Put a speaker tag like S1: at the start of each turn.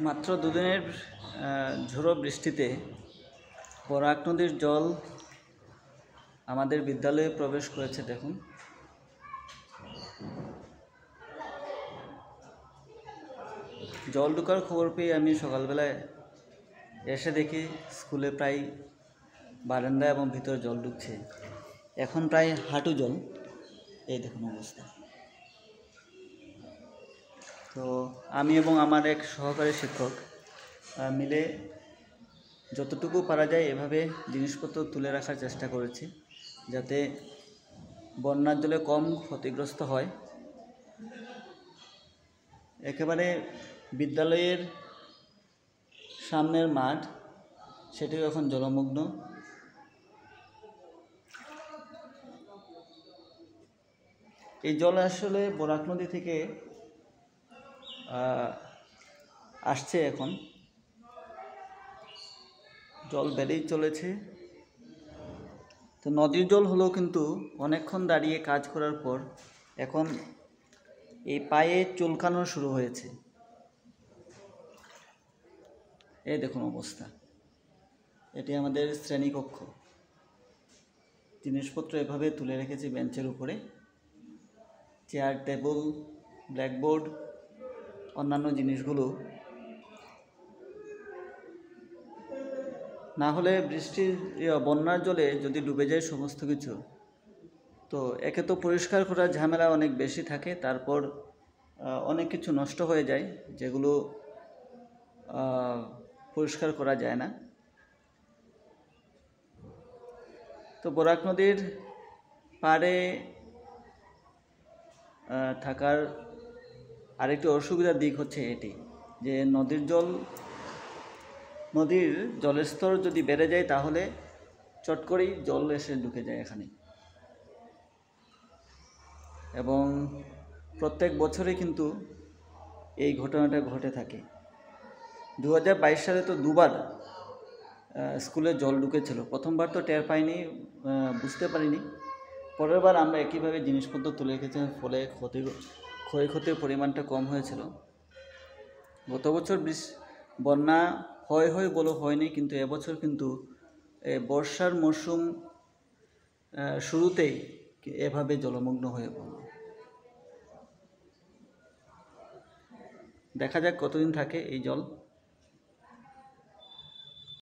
S1: মাত্র দুদিনের ঝোড়ো বৃষ্টিতে বরাক নদীর জল আমাদের বিদ্যালয়ে প্রবেশ করেছে। দেখুন, জল ঢোকার খবর পেয়ে আমি সকালবেলায় এসে দেখি স্কুলে প্রায় বারান্দা এবং ভিতরে জল ঢুকছে। এখন প্রায় হাঁটু জল। এই দেখুন অবস্থা। তো আমি এবং আমার এক সহকারী শিক্ষক মিলে যতটুকু পারা যায় এভাবে জিনিসপত্র তুলে রাখার চেষ্টা করেছি, যাতে বন্যার জলে কম ক্ষতিগ্রস্ত হয়। একেবারে বিদ্যালয়ের সামনের মাঠ, সেটিও এখন জলমগ্ন। এই জল আসলে বরাক নদী থেকে আসছে। এখন জল বেড়েই চলেছে। তো নদীর জল হলেও কিন্তু অনেকক্ষণ দাঁড়িয়ে কাজ করার পর এখন এই পায়ে চুলকানো শুরু হয়েছে। এই দেখুন অবস্থা। এটি আমাদের শ্রেণীকক্ষ। জিনিসপত্র এভাবে তুলে রেখেছি বেঞ্চের উপরে। চেয়ার, টেবিল, ব্ল্যাকবোর্ড, অন্যান্য জিনিসগুলো। না হলে বৃষ্টির বন্যার জলে যদি ডুবে যায় সমস্ত কিছু, তো একে তো পরিষ্কার করার ঝামেলা অনেক বেশি থাকে, তারপর অনেক কিছু নষ্ট হয়ে যায় যেগুলো পরিষ্কার করা যায় না। তো বরাক নদীর পাড়ে থাকার আরেকটি অসুবিধার দিক হচ্ছে এটি, যে নদীর জলের স্তর যদি বেড়ে যায় তাহলে চট করেই জল এসে ঢুকে যায় এখানে। এবং প্রত্যেক বছরে কিন্তু এই ঘটনাটা ঘটে থাকে। 2022 সালে তো দুবার স্কুলে জল ঢুকেছিল। প্রথমবার তো টের পাইনি, বুঝতে পারিনি। পরের বার আমরা একইভাবে জিনিসপত্র তুলে রেখেছিলাম, ফলে ক্ষয়ক্ষতির পরিমাণটা কম হয়েছিল। গত বছর বন্যা হয় বলো হয়নি, কিন্তু এবছর কিন্তু বর্ষার মরশুম শুরুতেই এভাবে জলমগ্ন হয়ে পড়ল। দেখা যাক কতদিন থাকে এই জল।